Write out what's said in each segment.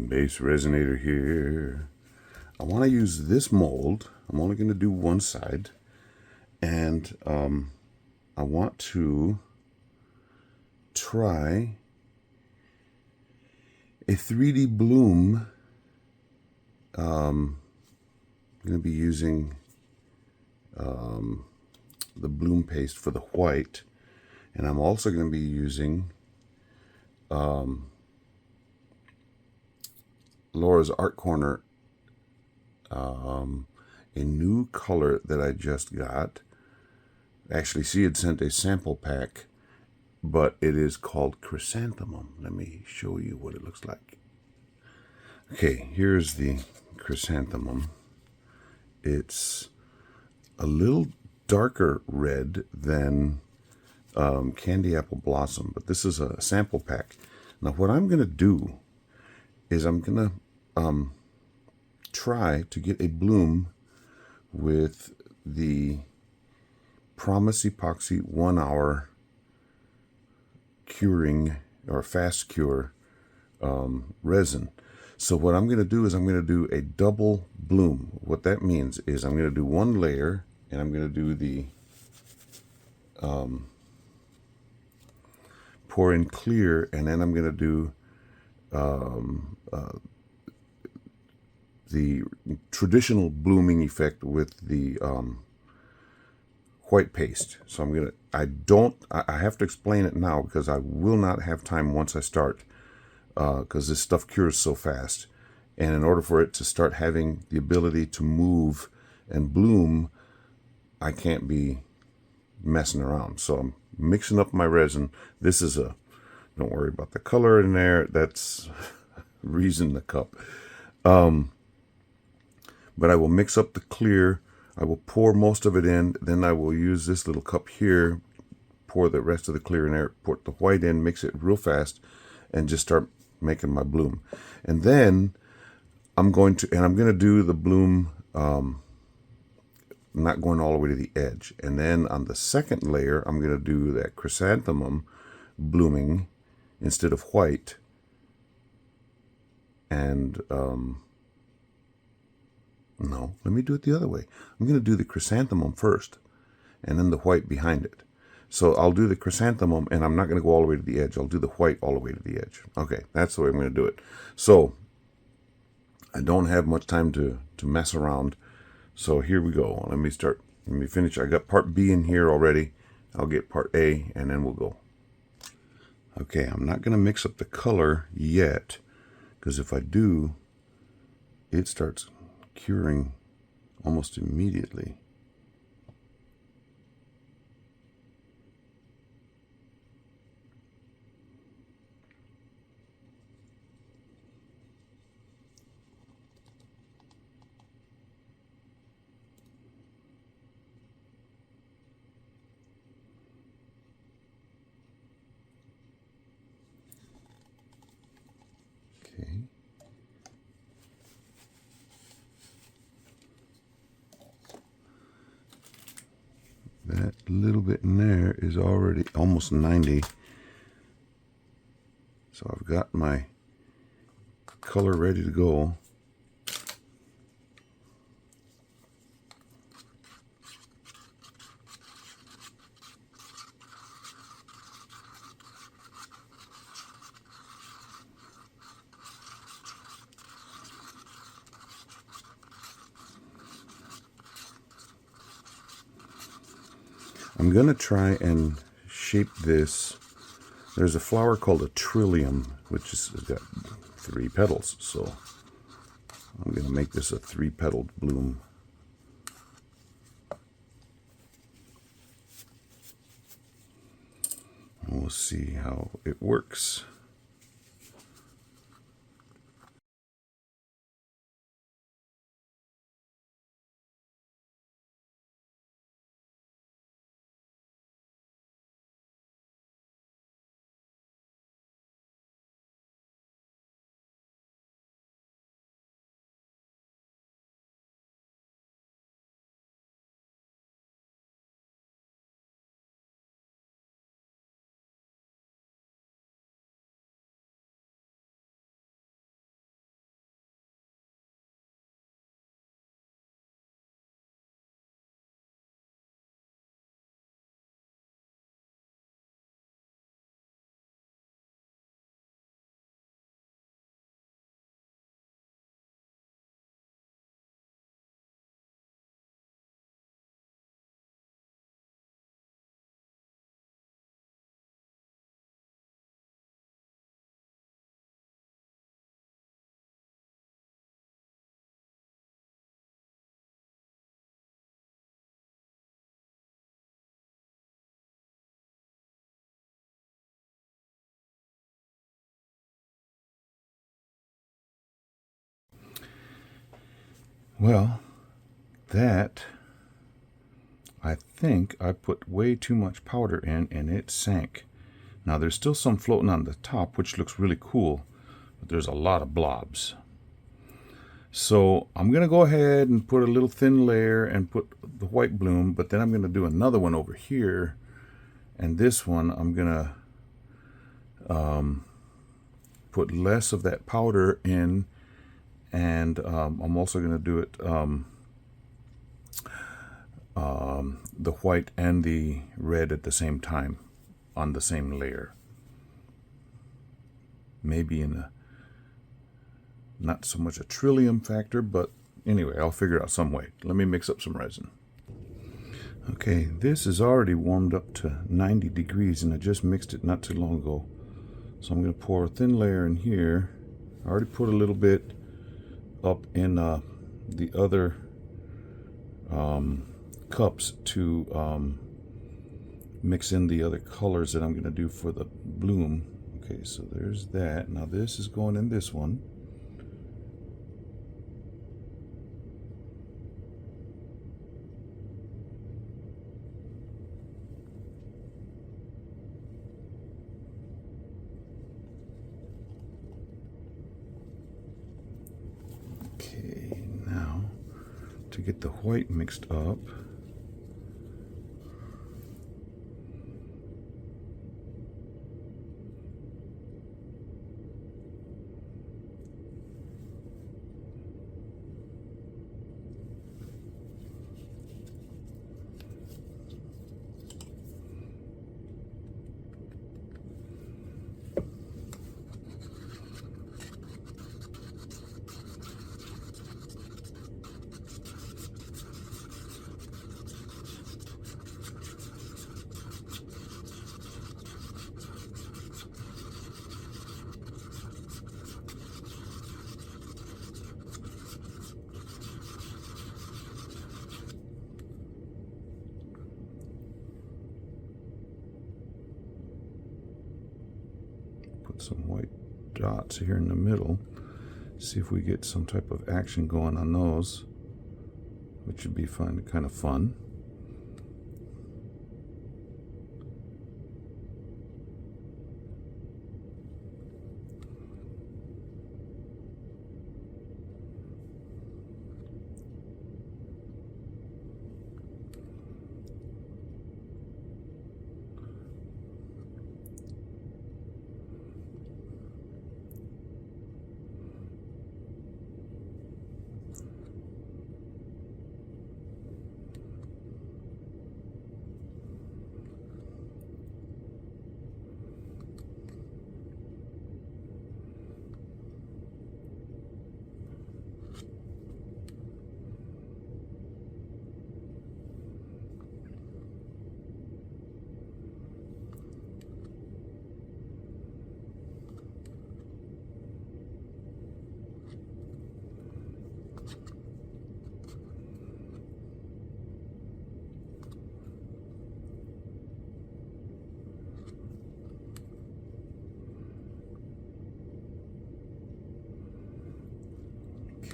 BassResinator here. I want to use this mold. I'm only going to do one side, and I want to try a 3D bloom. I'm going to be using the bloom paste for the white, and I'm also going to be using Laura's Art Corner, a new color that I just got. Actually, she had sent a sample pack, but it is called Chrysanthemum. Let me show you what it looks like. Okay, here's the Chrysanthemum. It's a little darker red than Candy Apple Blossom, but this is a sample pack. Now what I'm going to do is I'm going to try to get a bloom with the Promise Epoxy 1 hour curing or fast cure resin. So what I'm going to do is I'm going to do a double bloom. What that means is I'm going to do one layer, and I'm going to do the pour in clear, and then I'm going to do the traditional blooming effect with the white paste. So I'm gonna, I have to explain it now because I will not have time once I start, because this stuff cures so fast, and in order for it to start having the ability to move and bloom, I can't be messing around. So I'm mixing up my resin. This is a, don't worry about the color in there, that's resin the cup. But I will mix up the clear. I will pour most of it in. Then I will use this little cup here, pour the rest of the clear in there, pour the white in, mix it real fast, and just start making my bloom. And then I'm going to do the bloom, not going all the way to the edge. And then on the second layer, I'm going to do that chrysanthemum blooming instead of white. And no, let me do it the other way. I'm going to do the chrysanthemum first, and then the white behind it. So I'll do the chrysanthemum, and I'm not going to go all the way to the edge. I'll do the white all the way to the edge. Okay, that's the way I'm going to do it. So I don't have much time to mess around. So here we go. Let me finish. I got part B in here already. I'll get part A, and then we'll go. Okay, I'm not going to mix up the color yet, because if I do, it starts curing almost immediately. Okay. That little bit in there is already almost 90. So I've got my color ready to go. I'm going to try and shape this. There's a flower called a trillium, which has got 3 petals. So I'm going to make this a 3-petaled bloom. And we'll see how it works. Well, that, I think I put way too much powder in and it sank. Now there's still some floating on the top, which looks really cool, but there's a lot of blobs. So I'm going to go ahead and put a little thin layer and put the white bloom, but then I'm going to do another one over here. And this one I'm going to put less of that powder in, and I'm also going to do it the white and the red at the same time on the same layer. Maybe in a not so much a trillium factor, but anyway, I'll figure out some way. Let me mix up some resin. Okay, this is already warmed up to 90 degrees and I just mixed it not too long ago. So I'm going to pour a thin layer in here. I already put a little bit up in the other cups to mix in the other colors that I'm going to do for the bloom. Okay, so there's that. Now this is going in this one. Okay, now to get the white mixed up, put some white dots here in the middle. See if we get some type of action going on those, which would be fun, kind of fun.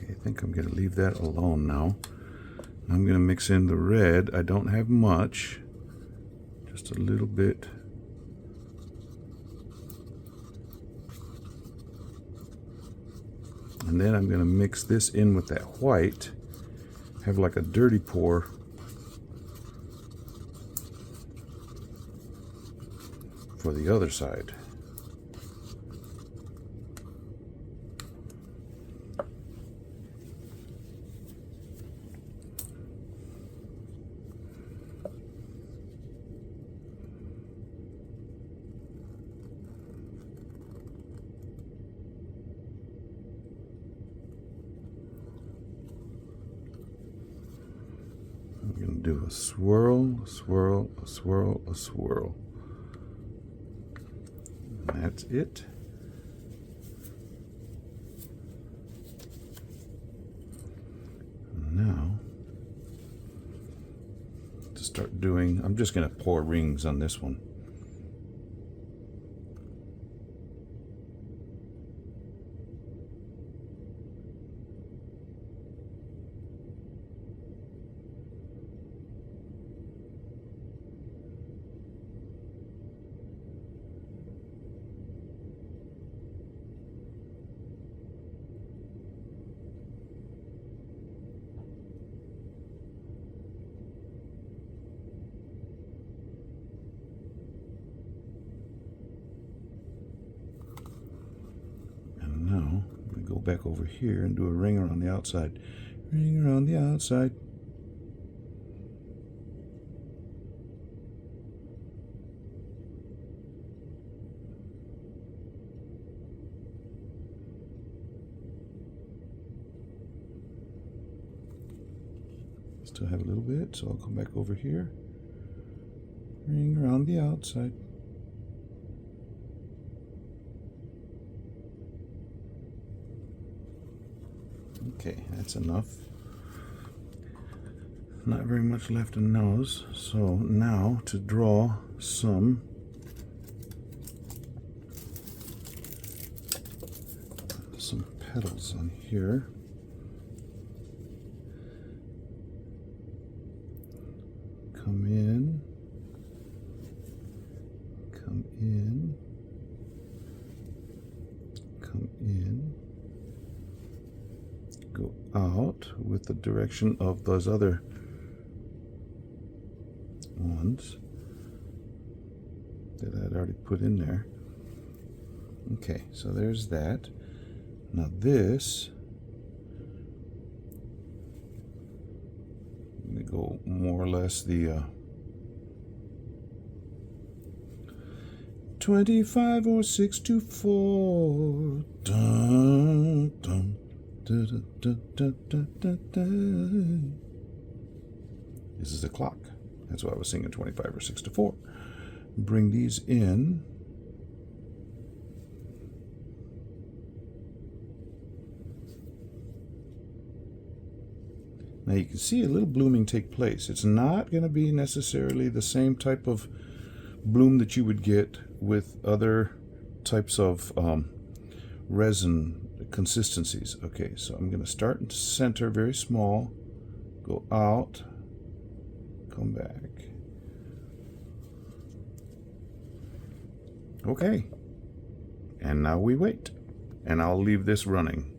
I think I'm going to leave that alone now. I'm going to mix in the red. I don't have much, just a little bit. And then I'm going to mix this in with that white, have like a dirty pour. For the other side. I'm going to do a swirl, a swirl, a swirl, a swirl. And that's it. And now, to start doing, I'm just going to pour rings on this one. go back over here and do a ring around the outside. Ring around the outside. Still have a little bit, so I'll come back over here. Ring around the outside. Okay, that's enough. Not very much left in the nose, so now to draw some petals on here. Come in, come in, come in, go out with the direction of those other ones that I'd already put in there. Okay, so there's that. Now this, I'm going to go more or less the 25 or 6 to 4. Dun, dun, dun, dun, dun, dun, dun, dun, dun. This is a clock. That's why I was singing 25 or 6 to 4. Bring these in. Now you can see a little blooming take place. It's not going to be necessarily the same type of bloom that you would get with other types of resin consistencies. Okay, so I'm going to start in center, very small, go out, come back. Okay, and now we wait, and I'll leave this running.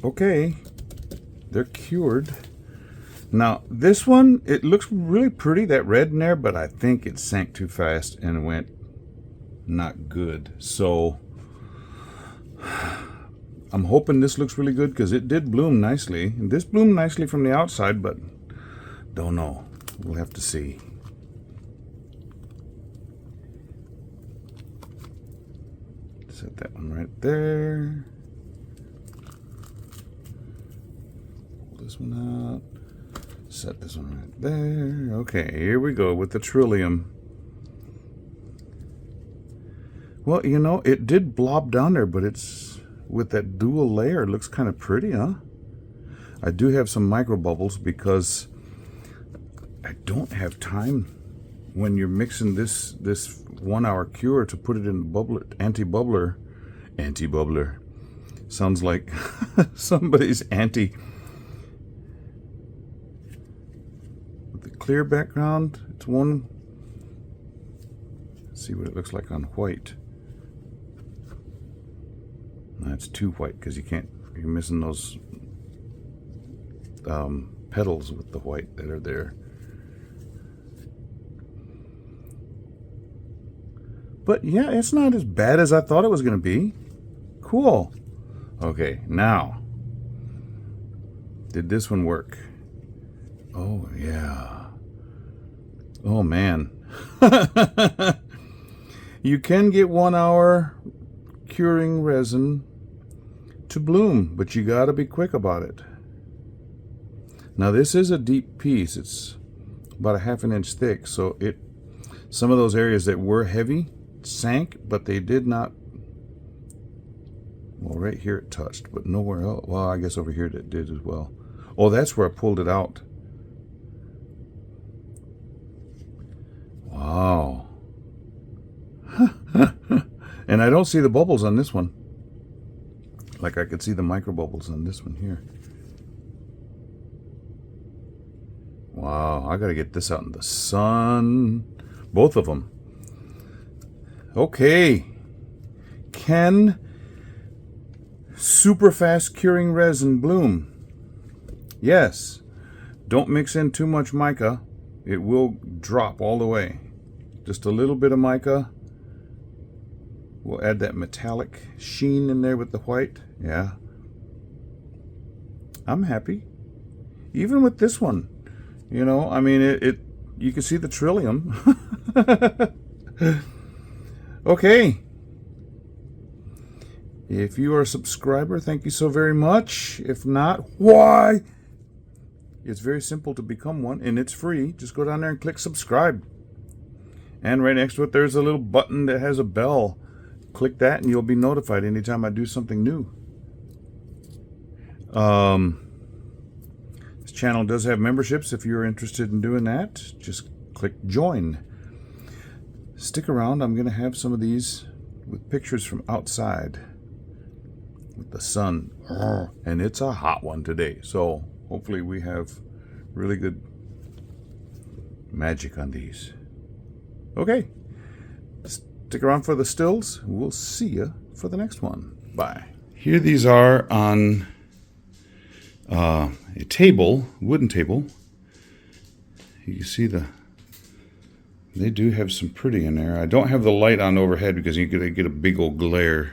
Okay, they're cured. Now this one, it looks really pretty, that red in there, but I think it sank too fast and went not good. So I'm hoping this looks really good because it did bloom nicely. And this bloomed nicely from the outside, but don't know. We'll have to see. Set that one right there. This one out, set this one right there. Okay, here we go with the Trillium. Well, you know, it did blob down there, but it's with that dual layer, it looks kind of pretty, huh? I do have some micro bubbles because I don't have time when you're mixing this 1 hour cure to put it in the bubbler, anti-bubbler. Sounds like somebody's anti. Clear background, it's one. Let's see what it looks like on white. That's too white because you're missing those petals with the white that are there. But yeah, it's not as bad as I thought it was going to be. Cool. Okay, now, did this one work? Oh, yeah. Oh, man. You can get 1 hour curing resin to bloom, but you got to be quick about it. Now, this is a deep piece. It's about a 1/2 inch thick, so some of those areas that were heavy sank, but they did not. Well, right here it touched, but nowhere else. Well, I guess over here it did as well. Oh, that's where I pulled it out. Wow. And I don't see the bubbles on this one. Like I could see the micro bubbles on this one here. Wow, I gotta get this out in the sun. Both of them. Okay. Can super fast curing resin bloom? Yes. Don't mix in too much mica. It will drop all the way. Just a little bit of mica. We'll add that metallic sheen in there with the white. Yeah. I'm happy. Even with this one. You know, I mean, you can see the trillium. Okay. If you are a subscriber, thank you so very much. If not, why? It's very simple to become one, and it's free. Just go down there and click subscribe. And right next to it, there's a little button that has a bell. Click that, and you'll be notified anytime I do something new. This channel does have memberships. If you're interested in doing that, just click join. Stick around. I'm going to have some of these with pictures from outside with the sun. And it's a hot one today. So hopefully we have really good magic on these. Okay. Stick around for the stills. We'll see you for the next one. Bye. Here these are on a table, wooden table. You can see they do have some pretty in there. I don't have the light on overhead because you could get a big old glare.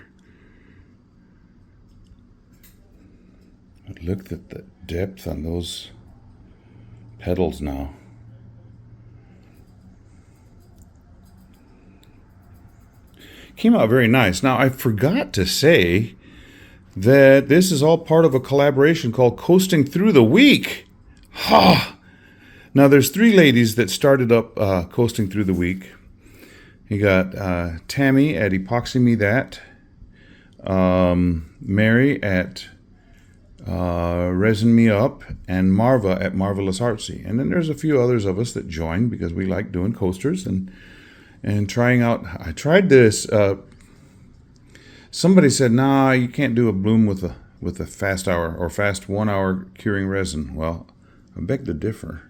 But look at the depth on those petals now. Came out very nice. Now, I forgot to say that this is all part of a collaboration called Coasting Through the Week. Ha! Now, there's 3 ladies that started up Coasting Through the Week. You got Tammy at Epoxy Me That, Mary at Resin Me Up, and Marva at Marvelous Artsy. And then there's a few others of us that joined because we like doing coasters and trying out. I tried this. Somebody said, "Nah, you can't do a bloom with a fast hour or fast 1 hour curing resin." Well, I beg to differ.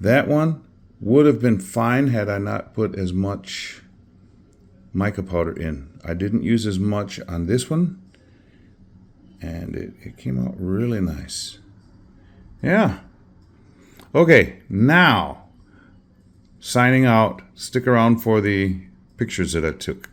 That one would have been fine had I not put as much mica powder in. I didn't use as much on this one, and it came out really nice. Yeah. Okay, now signing out. Stick around for the pictures that I took.